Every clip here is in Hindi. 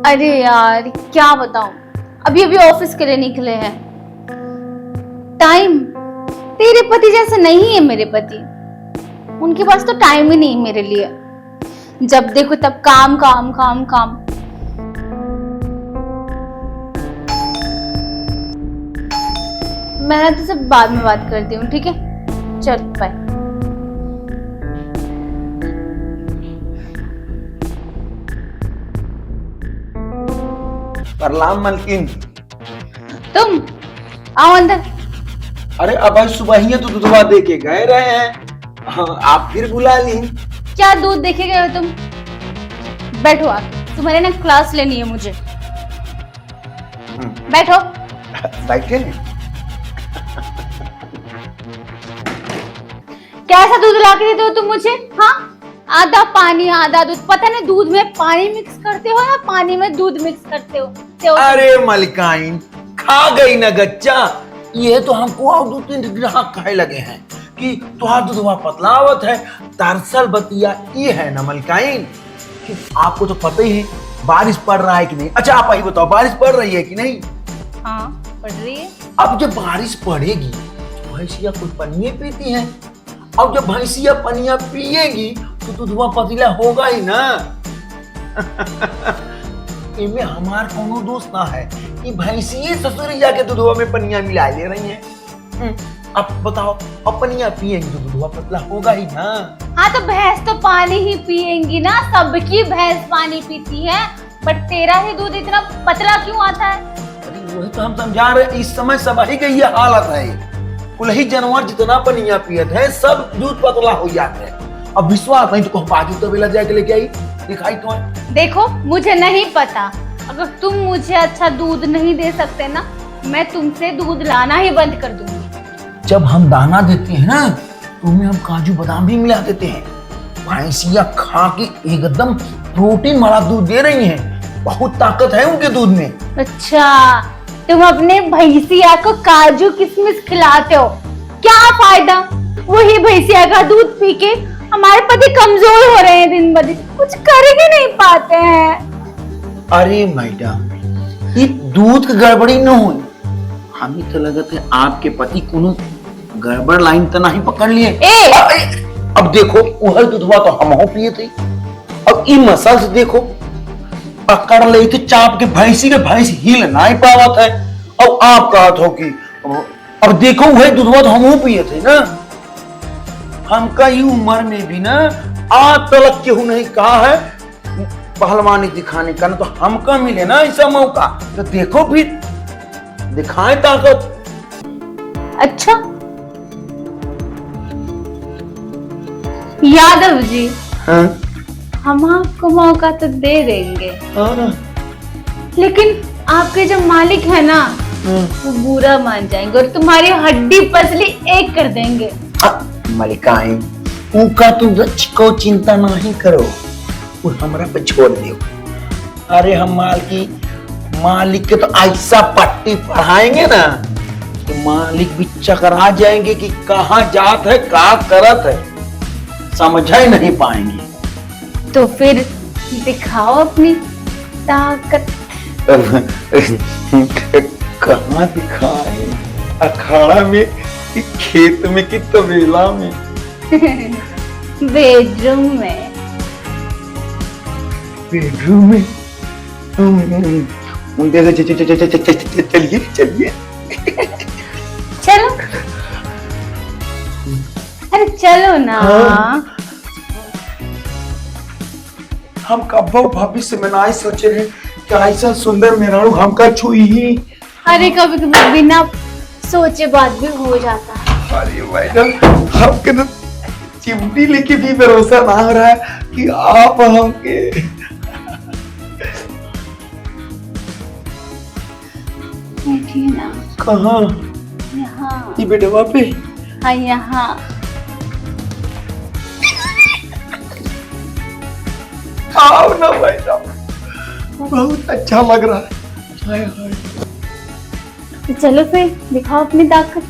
अरे यार क्या बताऊं, अभी अभी ऑफिस के लिए निकले हैं। टाइम तेरे पति जैसे नहीं है मेरे पति। उनके पास तो टाइम ही नहीं मेरे लिए। जब देखो तब काम काम काम काम। मैं तो सब बाद में बात करती हूँ, ठीक है? चल बाय। प्रणाम मलकिन। तुम आओ अंदर। अरे अब आज सुबह ही तो दूधवा दे के गए रहे हैं। हाँ, आप फिर बुला ली। क्या दूध देखे गए हो तुम? बैठो आके, तुम्हारे ना क्लास लेनी है मुझे। बैठो। बैठे। कैसा दूध ला के देते हो तुम मुझे? हाँ, आधा पानी आधा दूध। पता नहीं दूध में पानी मिक्स करते हो या पानी में दूध मिक्स करते हो। अरे मलिकाइन, खा गई ना गच्चा। ये तो हमको और 2-3 ग्राहक कहे लगे हैं कि तुहार दूधवा पतलावत है। दरअसल बतिया ये है ना मलिकाइन कि आपको तो पता ही है बारिश पड़ रहा है कि नहीं। अच्छा आप ही बताओ, बारिश पड़ रही है कि नहीं? हाँ पड़ रही है। अब जब बारिश पड़ेगी तो भैंसिया कुछ पनिये पीती हैं। अब जब भैंसिया पनिया पिएगी तो दूधवा पतीला होगा ही ना। इनमें हमार कोनो दोष ना है कि भैंसिए ससुरी जाके दूधवा में पनिया मिला ले रही हैं। अब बताओ, अब पनिया पिएंगी तो दूधवा पतला होगा ही ना। हाँ तो भैंस तो पानी ही पिएंगी ना, सबकी भैंस पानी पीती है। बट तेरा ही दूध इतना पतला क्यों आता है? अरे वही तो हम समझा रहे, इस समय सभी का ये हालत है। कुल ही जानवर जितना पनिया पियत है सब दूध पतला हो जाते हैं। अब विश्वास नहीं तो कहो बाजू तो बेला जाके लेके आई दिखाई तो है। देखो मुझे नहीं पता, अगर तुम मुझे अच्छा दूध नहीं दे सकते ना, मैं तुमसे दूध लाना ही बंद कर दूंगी। जब हम दाना देते हैं ना तो उनमें हम काजू बादाम भी मिला देते हैं। भैंसिया खा के एकदम प्रोटीन वाला दूध दे रही हैं। बहुत ताकत है उनके दूध में। अच्छा, तुम अपने भैंसिया को काजू किशमिश खिलाते हो, क्या फायदा? वही भैंसिया का दूध पी के हमारे पति कमजोर हो रहे हैं, दिन ब दिन कुछ कर ही नहीं पाते हैं। अरे मैडम, ये दूध की गड़बड़ी न हो। हमें तो लगता है आपके पति कोनो गड़बड़ लाइन तो नहीं पकड़ लिए। अब देखो वह दूधवा तो हम हो पिए थे। अब इन मसल से देखो पकड़ ले थे चाप के भैंसी के, भैंस हिल नहीं पावत है। अब आप कहत हो कि अब देखो वह दूधवा तो हम हो पिए थे ना। हमका ये उम्र में भी ना आज तलक केहू नहीं कहा है पहलवानी दिखाने का, ना तो हमका मिले ना ऐसा मौका तो देखो भी दिखाए ताकत। अच्छा यादव जी, हाँ? हम आपको मौका तो दे देंगे, हाँ? लेकिन आपके जो मालिक है ना, वो बुरा मान जाएंगे और तुम्हारी हड्डी पसली एक कर देंगे। मलिकाइन, उनका तुम को चिंता नहीं करो, वो हमरा पे छोड़ दो। अरे हम मालिक के तो ऐसा पट्टी पढ़ाएंगे ना तो मालिक भी चकरा जाएंगे कि कहाँ जात है का करत है, समझ ही नहीं पाएंगे। तो फिर दिखाओ अपनी ताकत। कहाँ दिखाए? अखाड़ा में कि खेत में कि तबेला में? बेडरूम में। बेडरूम में? चलिए चलिए। चलो, अरे चलो ना। हाँ। हम कब भविष्य में ना सोचे रहे कि ऐसा सुंदर मेहरारू हमका छुई ही। अरे कभी कभी बिना सोचे बात भी हो जाता है। अरे मैडम, आपके तो चिमटी लेके भी भरोसा ना हो रहा है कि आप हमके। देखिए ना। कहाँ? यहाँ। ये बेटवा पे? हाँ यहाँ। आओ ना मैडम, बहुत अच्छा लग रहा है। हाय हाय। चलो फिर दिखाओ अपनी ताकत।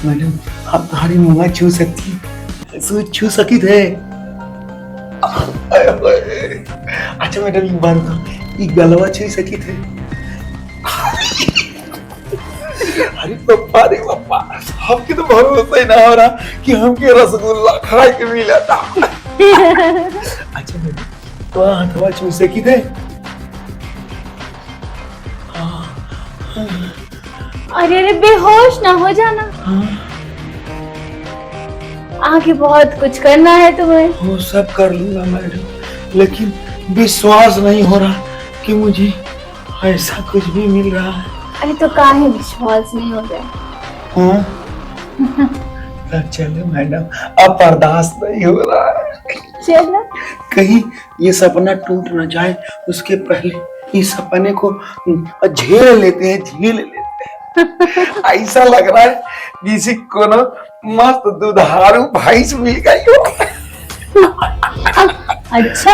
मैडम आप तुम्हारी मुँह छू सकती, छू सकी थे। अच्छा मैडम एक बात बताओ, ये गलवा छू सकी थे। अरे पप्पा हमके तो भरोसा ही ना हो रहा कि हमके रसगुल्ला खाए के मिला था। अच्छा बेटा तो हथवा छू सकी थे। अरे अरे बेहोश ना हो जाना। आगे बहुत कुछ करना है तुम्हें। वो सब कर लूंगा मैडम, लेकिन विश्वास नहीं हो रहा कि मुझे ऐसा कुछ भी मिल रहा है। अरे तो काहे विश्वास नहीं हो गया? हाँ तब चलो मैडम, अब बर्दाश्त नहीं हो रहा है। चलो कहीं ये सपना टूट न जाए उसके पहले इस सपने को झेल लेते हैं। ऐसा लग रहा है किसी को ना मस्त दुधारू भैंस मिल गई हो। अच्छा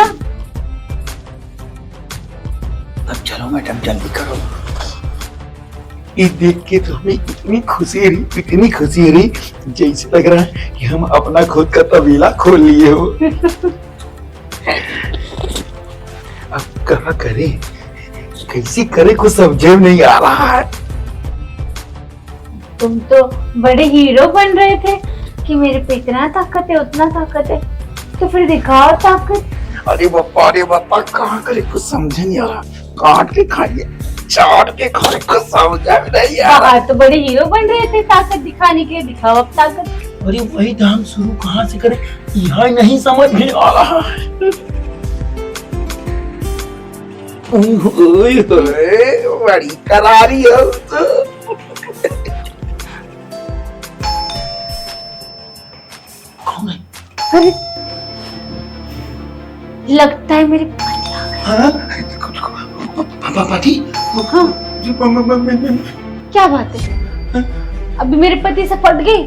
अब चलो मैडम जल्दी करो। ये देख के तो हमें इतनी खुशी हो रही जैसे लग रहा है कि हम अपना खुद का तबीला खोल लिए हो। अब क्या करें, कैसे करें कुछ समझ में नहीं आ रहा है। तुम तो बड़े हीरो बन रहे थे कि मेरे पे इतना ताकत है उतना ताकत है, तो फिर दिखाओ ताकत। अरे बापा कहाँ करे कुछ समझ नहीं आ रहा। काट के खाइए, चाट के खाने कुछ समझ में नहीं आ रहा। तो बड़े हीरो बन रहे थे ताकत दिखाने के, दिखाओ अब ताकत। अरे वही तो हम शुरू कहाँ से करें, यहाँ नहीं समझ में आ रहा है। बड़ी करारी हो तो। कौन है? अरे लगता है मेरे पति आ गए। हाँ? पति? हाँ क्या बात है, अभी मेरे पति से पट गई।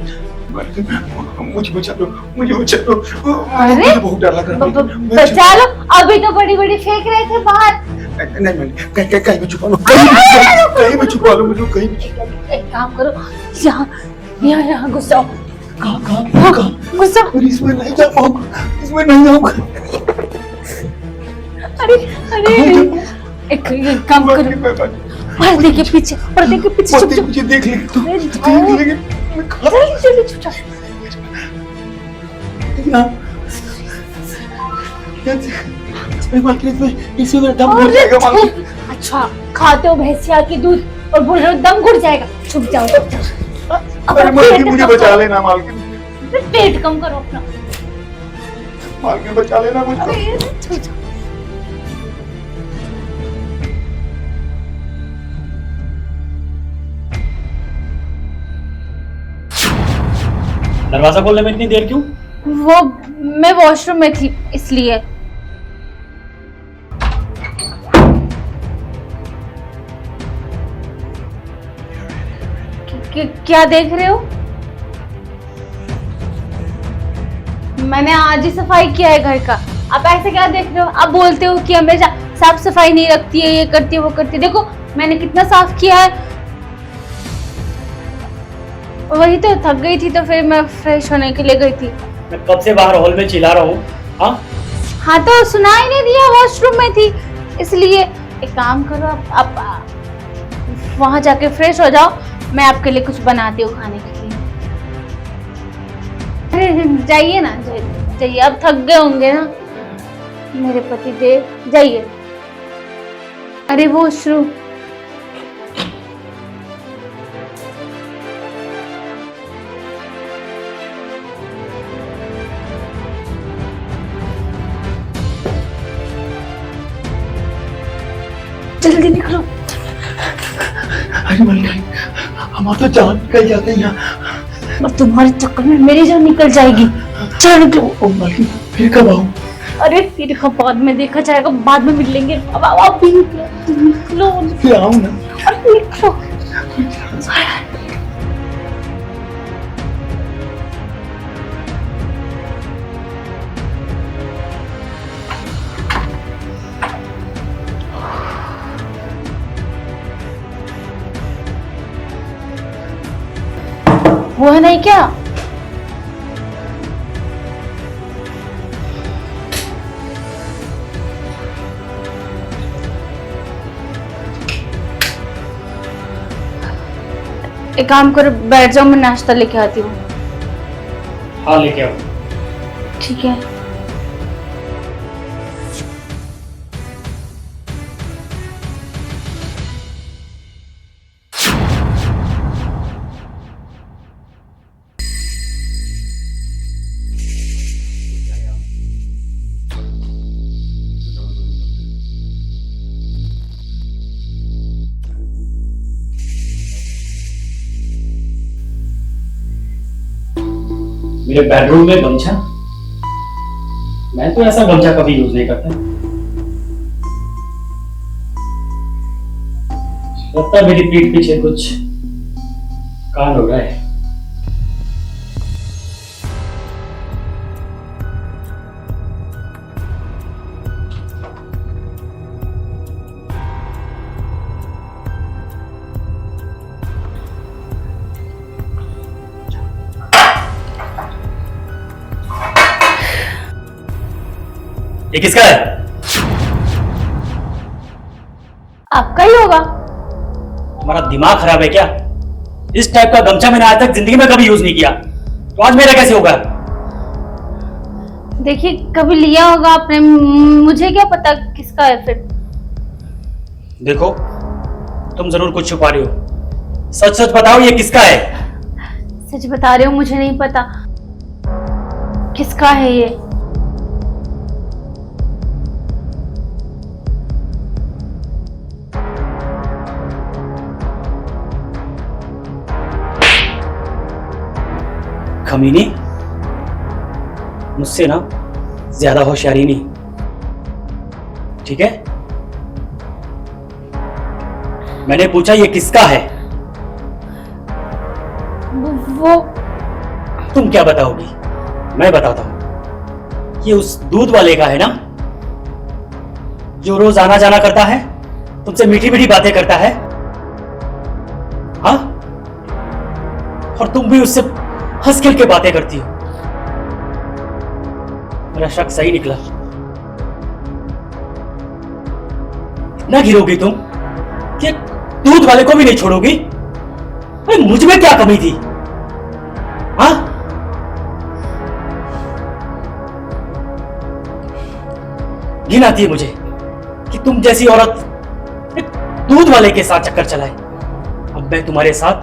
मुझे बचा लो, मुझे बचा लो। अरे मुझे बहुत डर लग रहा है। बचा लो, अभी तो बड़ी बड़ी फेंक रहे थे बाहर। नहीं कहीं भी छुपा लो, कहीं भी छुपा लो मुझे, कहीं भी। एक काम करो, यहाँ घुसाओ। कहाँ? घुसाओ। इसमें नहीं जा पाऊंगा, इसमें नहीं जाऊंगा। अरे एक काम करो, पर्दे के पीछे छुप जाओ। मुझे देख लेंगे तो, जल्दी छुप जाओ। इसमें दम घुट जाएगा मालकिन। अच्छा खाते हो भैंसिया की दूध और बोल रहे हो दम घुट जाएगा। छुप जाओ। अरे मालकिन मुझे बचा लेना मालकिन। पेट कम करो अपना। मालकिन बचा लेना मुझको। छुप जाओ। दरवाजा खोलने में इतनी देर क्यों? वो मैं वॉशरूम में थी इसलिए। क्या देख रहे हो? मैंने आज ही सफाई किया है घर का, आप ऐसे क्या देख रहे हो? आप बोलते हो कि हमेशा साफ सफाई नहीं रखती है, ये करती है वो करती है। देखो मैंने कितना साफ किया है। वही तो थक गई थी तो फिर मैं फ्रेश होने के लिए गई थी। मैं कब से बाहर हॉल में चिल्ला रहा हूँ। हाँ तो सुनाई नहीं दिया, वॉशरूम में थी इसलिए। एक काम करो, आप वहां जाके फ्रेश हो जाओ, मैं आपके लिए कुछ बनाती हूँ खाने के लिए। अरे जाइए ना, जाइए, अब थक गए होंगे ना मेरे पति देव, जाइए। अरे वो शुरू जल्दी निकलो। अरे मलिकाई हमारा तो जान निकल जाते हैं यहाँ। और तुम्हारे चक्कर में मेरी जान निकल जाएगी। चलो निकलो। ओ मलिकाई फिर कब आऊं? अरे फिर बाद में देखा जाएगा, बाद में मिल लेंगे। अब भी निकलो। फिर आऊं ना। अरे निकलो। वो है नहीं क्या? एक काम करो, बैठ जाओ, मैं नाश्ता लेके आती हूँ। हाँ लेके आओ। ठीक है। मेरे बेडरूम में गमछा? मैं तो ऐसा गमछा कभी यूज नहीं करता। लगता है मेरी पीठ पीछे कुछ कांड हो रहा है। ये किसका है? आपका ही होगा। तुम्हारा दिमाग खराब है क्या? इस टाइप का गमछा मैंने आज तक जिंदगी में कभी यूज नहीं किया, तो आज मेरा कैसे होगा? देखिए, कभी लिया होगा आपने, मुझे क्या पता किसका है फिर। देखो, तुम जरूर कुछ छुपा रही हो। सच सच बताओ, ये किसका है? सच बता रही हूँ, मुझे नहीं पता किसका है ये। खमीनी, मुझसे ना ज्यादा होशियारी नहीं, ठीक है? मैंने पूछा ये किसका है? वो तुम क्या बताओगी? मैं बताता हूं। ये उस दूध वाले का है ना, जो रोज आना जाना करता है, तुमसे मीठी मीठी बातें करता है। हाँ, और तुम भी उससे हंस खेल के बातें करती हो। मेरा शक सही निकला। इतना गिरोगी तुम कि दूध वाले को भी नहीं छोड़ोगी? अरे मुझ में क्या कमी थी? हाँ, घिन आती है मुझे कि तुम जैसी औरत एक दूध वाले के साथ चक्कर चलाए। अब मैं तुम्हारे साथ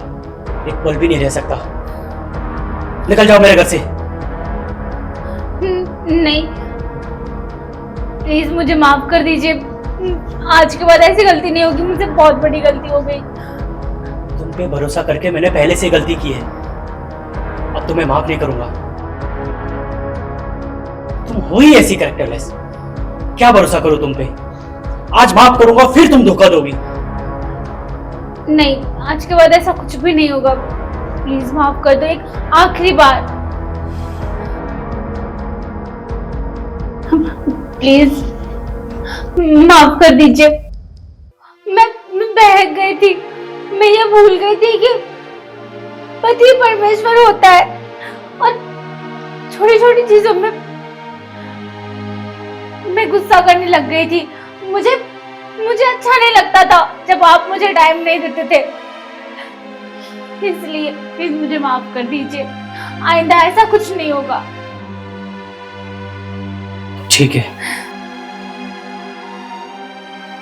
एक पल भी नहीं रह सकता। निकल जाओ मेरे घर से। नहीं, प्लीज मुझे माफ कर दीजिए। आज के बाद ऐसी गलती नहीं होगी, मुझसे बहुत बड़ी गलती हो गई। तुम पे भरोसा करके मैंने पहले से गलती की है, अब तुम्हें माफ नहीं करूंगा। तुम हो ही ऐसी कैरेक्टरलेस, क्या भरोसा करो तुम पे? आज माफ करूंगा, फिर तुम धोखा दोगी। नहीं, आज के बाद ऐसा कुछ भी नहीं होगा। प्लीज माफ कर दो, एक आखिरी बार। प्लीज माफ कर दीजिए। मैं बहक गई थी। मैं ये भूल गई थी कि पति परमेश्वर होता है, और छोटी छोटी चीजों में मैं गुस्सा करने लग गई थी। मुझे अच्छा नहीं लगता था जब आप मुझे टाइम नहीं देते थे, इसलिए प्लीज मुझे माफ कर दीजिए। आइंदा ऐसा कुछ नहीं होगा। ठीक है,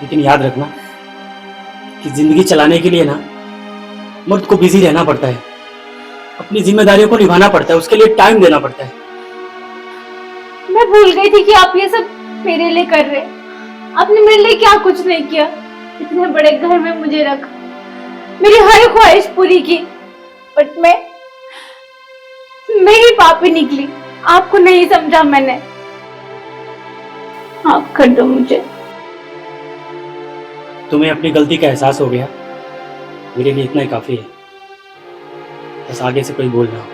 लेकिन याद रखना कि जिंदगी चलाने के लिए ना मर्द को बिजी रहना पड़ता है, अपनी जिम्मेदारियों को निभाना पड़ता है, उसके लिए टाइम देना पड़ता है। मैं भूल गई थी कि आप ये सब मेरे लिए कर रहे हैं। आपने मेरे लिए क्या कुछ नहीं किया। इतने बड़े घर में मुझे रख, मेरी हर ख्वाहिश पूरी की, बट मैं ही पापी निकली। आपको नहीं समझा मैंने। माफ कर दो मुझे। तुम्हें अपनी गलती का एहसास हो गया, मेरे लिए इतना ही काफी है। बस आगे से कोई बोल ना हो।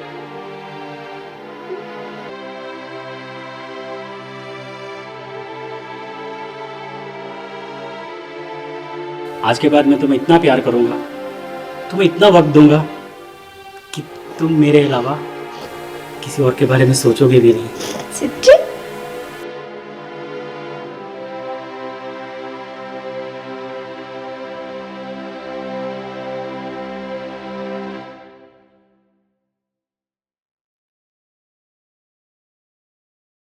आज के बाद मैं तुम्हें इतना प्यार करूंगा, तुम्हें इतना वक्त दूंगा कि तुम मेरे अलावा किसी और के बारे में सोचोगे भी नहीं। सच्ची?